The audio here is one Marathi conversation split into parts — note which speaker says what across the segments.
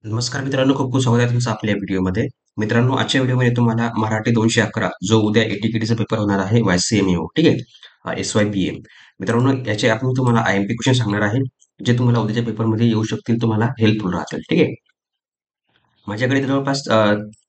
Speaker 1: नमस्कार मित्रांनो, खूप खूप स्वागत आहे तुमचं आपल्या व्हिडिओमध्ये. मित्रांनो, आजच्या व्हिडिओमध्ये तुम्हाला मराठी 211 जो उद्या एटीकेटीचा पेपर होणार आहे YCMEO, ठीक आहे, SYPM. मित्रांनो, याचे आपण तुम्हाला IMP क्वेश्चन सांगणार आहे, जे तुम्हाला उद्याच्या पेपरमध्ये येऊ शकतील, तुम्हाला हेल्पफुल राहतील. ठीक आहे. माझ्याकडे जवळपास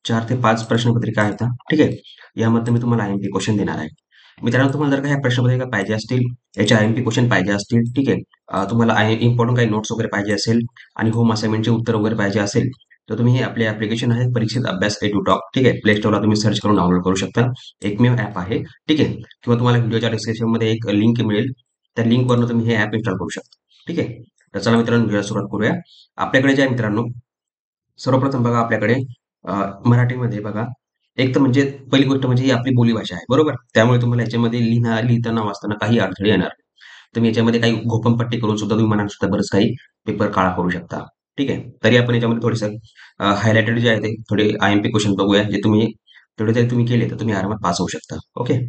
Speaker 1: 4 ते 5 प्रश्नपत्रिका आहेत हा, ठीक आहे. यामध्ये मी तुम्हाला IMP क्वेश्चन देणार आहे. मित्रांनो, तुम्हाला जर का ह्या प्रश्नपत्रिका पाहिजे असतील, याचे IMP क्वेश्चन पाहिजे असतील, ठीक आहे. तुम्हाला इम्पॉर्टंट काही नोट्स वगैरे पाहिजे असेल आणि होम असाइनमेंटचे उत्तर वगैरे पाहिजे असेल, तर तुम्ही हे आपले ऍप्लिकेशन आहे परीक्षित अभ्यास एड्युटॉक, ठीक आहे. प्ले स्टोरला तुम्ही सर्च करून डाउनलोड करू शकता. एकमेव ऍप आहे, ठीक आहे. किंवा तुम्हाला व्हिडिओच्या डिस्क्रिप्शनमध्ये एक लिंक मिळेल, त्या लिंकवरनं तुम्ही हे ऍप इन्स्टॉल करू शकता, ठीक आहे. तर चला मित्रांनो, व्हिडिओला सुरुवात करूया. आपल्याकडे जे आहे मित्रांनो, सर्वप्रथम बघा आपल्याकडे मराठीमध्ये बघा, एक तर म्हणजे पहिली गोष्ट म्हणजे ही आपली बोलीभाषा आहे, बरोबर. त्यामुळे तुम्हाला याच्यामध्ये लिहिताना वाचताना काही अडथळे येणार नाही. तुम्ही याच्यामध्ये काही घोकमपट्टी करून सुद्धा तुम्ही मनात सुद्धा बरंच काही पेपर काळा करू शकता, ठीक आहे. तरी आपण याच्यामध्ये थोडेसं हायलाइटेड जे आहे ते थोडे IMP क्वेश्चन बघूया, जे तुम्ही तेवढे जरी तुम्ही केले तर तुम्ही आरामात पास होऊ शकता. ओके.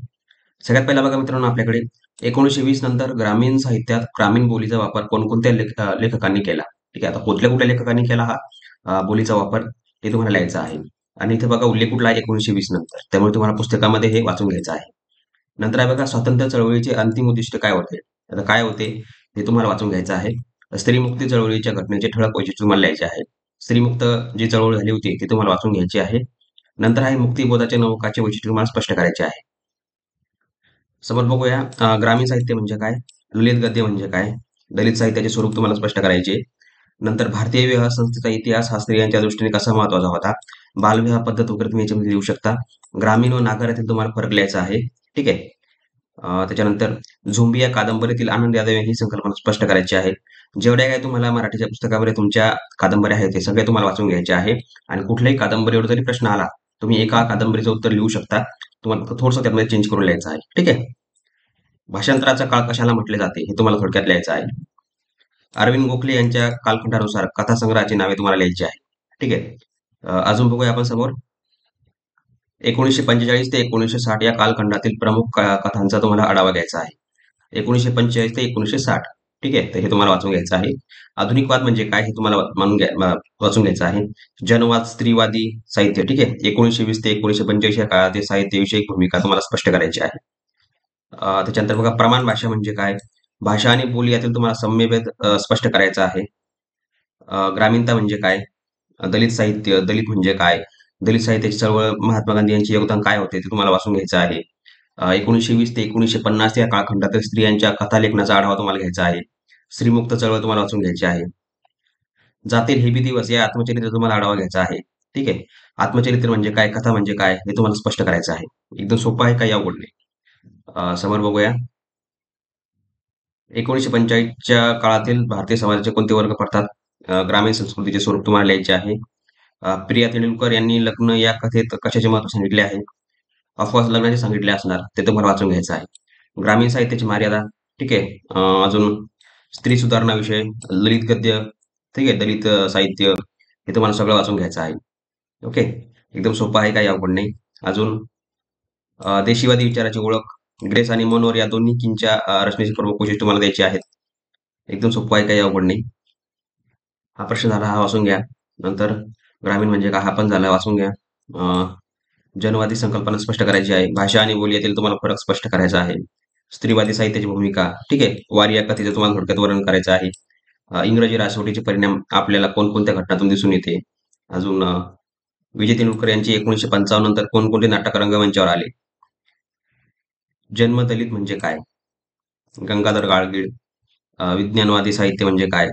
Speaker 1: सगळ्यात पहिला बघा मित्रांनो, आपल्याकडे 1920 नंतर ग्रामीण साहित्यात ग्रामीण बोलीचा वापर कोणकोणत्या लेखकांनी केला. ठीक आहे. आता कुठल्या कुठल्या लेखकांनी केला हा बोलीचा वापर, हे तुम्हाला लिहायचं आहे. आणि इथे बघा उल्लेख कुठला आहे, 1920 नंतर. त्यामुळे तुम्हाला पुस्तकामध्ये हे वाचून घ्यायचं आहे. नंतर आहे बघा, स्वातंत्र्य चळवळीचे अंतिम उद्दिष्ट काय होते. आता काय होते हे तुम्हाला वाचून घ्यायचं आहे. स्त्रीमुक्ती चळवळीच्या घटनेचे ठळक वैशिष्ट्य तुम्हाला लिहायचे आहे. स्त्रीमुक्त जी चळवळ झाली होती ती तुम्हाला वाचून घ्यायची आहे. नंतर आहे मुक्तिबोधाच्या नौकाचे वैशिष्ट्य तुम्हाला स्पष्ट करायचे आहे. समोर बघूया, ग्रामीण साहित्य म्हणजे काय, ललित गद्य म्हणजे काय, दलित साहित्याचे स्वरूप तुम्हाला स्पष्ट करायचे. नंतर भारतीय विवाह संस्थेचा इतिहास हा स्त्रियांच्या दृष्टीने कसा महत्वाचा होता, बालविवाह पद्धत वगैरे तुम्ही याच्यामध्ये लिहू शकता. ग्रामीण व नागर यातील तुम्हाला फरक लिहायचा आहे, ठीक आहे. त्याच्यानंतर झोंबी या कादंबरीतील आनंद यादव ही संकल्पना स्पष्ट करायची आहे. जेवढ्या काही तुम्हाला मराठीच्या पुस्तकामध्ये तुमच्या कादंबऱ्या आहेत ते सगळे तुम्हाला वाचून घ्यायचे आहे. आणि कुठल्याही कादंबरीवर जरी प्रश्न आला, तुम्ही एका कादंबरीचं उत्तर लिहू शकता. तुम्हाला फक्त थोडंसं त्यामध्ये चेंज करून लिहायचं आहे, ठीक आहे. भाषांतराचा काळ कशाला म्हटले जाते हे तुम्हाला थोडक्यात लिहायचं आहे. अरविंद गोखले यांच्या कालखंडानुसार कथासंग्रहाची नावे तुम्हाला लिहायची आहे, ठीक आहे. अजून बघूया आपण समोर, 1945 ते 1960 या कालखंडातील प्रमुख कथांचा तुम्हाला आढावा घ्यायचा आहे. 1945 ते 1960, ठीक आहे. तर हे तुम्हाला वाचून घ्यायचं आहे. आधुनिकवाद म्हणजे काय हे तुम्हाला वाचून घ्यायचं आहे. जनवाद, स्त्रीवादी साहित्य, ठीक आहे. 1920 ते 1945 या काळातील साहित्यविषयक भूमिका तुम्हाला स्पष्ट करायची आहे. त्याच्यानंतर बघा, प्रमाण भाषा म्हणजे काय, भाषा आणि बोली यातील तुम्हाला साम्यभेद स्पष्ट करायचा आहे. ग्रामीणता म्हणजे काय, दलित साहित्य, दलित म्हणजे काय, दलित साहित्याची चळवळ, महात्मा गांधी यांचे योगदान काय होते ते तुम्हाला वाचून घ्यायचं आहे. 1920 ते 1950 या काळखंडातील स्त्रियांच्या कथालेखनाचा आढावा तुम्हाला घ्यायचा आहे. स्त्रीमुक्त चळवळ तुम्हाला वाचून घ्यायची आहे. जातील हे बी दिवस या आत्मचरित्र तुम्हाला आढावा घ्यायचा आहे, ठीक आहे. आत्मचरित्र म्हणजे काय, कथा म्हणजे काय हे तुम्हाला स्पष्ट करायचं आहे. एकदम सोपं आहे, काही अवघड नाही. समोर बघूया, 1945च्या काळातील भारतीय समाजाचे कोणते वर्ग पडतात. ग्रामीण संस्कृतीचे स्वरूप तुम्हाला लिहायचे आहे. प्रिया तेंडुलकर यांनी लग्न या कथेत कशाचे महत्व सांगितले आहे. ऑफकोर्स लग्नाचे सांगितले असणार, ते तुम्हाला वाचून घ्यायचं आहे. ग्रामीण साहित्याची मर्यादा, ठीक आहे. अजून स्त्री सुधारणा विषय, ललित गद्य, ठीक आहे, दलित साहित्य, हे तुम्हाला सगळं वाचून घ्यायचं आहे. ओके. एकदम सोपं आहे, काही अवघड नाही. अजून देशीवादी विचाराची ओळख, ग्रेस आणि मनोर या दोन्ही किंच्या रचनेची प्रमुख वैशिष्ट्ये तुम्हाला द्यायची आहेत. एकदम सोपं आहे, काही अवघड नाही. हा प्रश्न झाला, हा वाचून घ्या. नंतर ग्रामीण म्हणजे का, हा पण झाला, वाचून घ्या. जनवादी संकल्पना स्पष्ट करायची आहे. भाषा आणि बोली यातील तुम्हाला फरक स्पष्ट करायचा आहे. स्त्रीवादी साहित्याची भूमिका, ठीक आहे. वारी या कथेचं तुम्हाला थोडक्यात वर्णन करायचं आहे. इंग्रजी राजवटीचे परिणाम आपल्याला कोणकोणत्या घटनातून दिसून येते. अजून विजय तेंडुलकर यांची 1955 नंतर कोणकोणते नाटक रंगमंचावर आले. जन्म दलित म्हणजे काय, गंगाधर गाडगीळ. विज्ञानवादी साहित्य म्हणजे काय,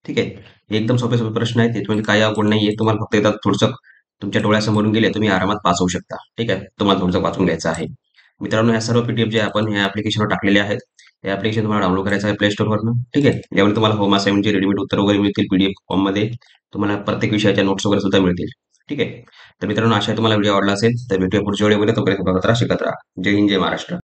Speaker 1: ठीक आहे. हे एकदम सोपे सोपे प्रश्न आहेत, याच्यामध्ये काही अवघड नाहीये. तुम्हाला फक्त एकदा थोडंसं तुमच्या डोळ्यासमोरून गेले, तुम्ही आरामात पास होऊ शकता, ठीक आहे. तुम्हाला थोडंसं वाचून घ्यायचं आहे. मित्रांनो, ह्या सर्व पीडीएफ जे आपण ह्या ऍप्लिकेशनवर टाकलेले आहेत, हे ऍप्लिकेशन तुम्हाला डाउनलोड करायचं आहे प्ले स्टोरवरनं, ठीक आहे. यामध्ये तुम्हाला होम असाइनमेंटचे रेडीमेड उत्तर वगैरे मिळतील पीडीएफ फॉर्ममध्ये. तुम्हाला प्रत्येक विषयाच्या नोट्स वगैरे सुद्धा मिळतील, ठीक आहे. तर मित्रांनो, आशा आहे तुम्हाला व्हिडिओ आवडला असेल. तर भेटूया पुढच्या व्हिडिओमध्ये. तोपर्यंत बघत राहा, शिकत राहा. जय हिंद, जय महाराष्ट्र.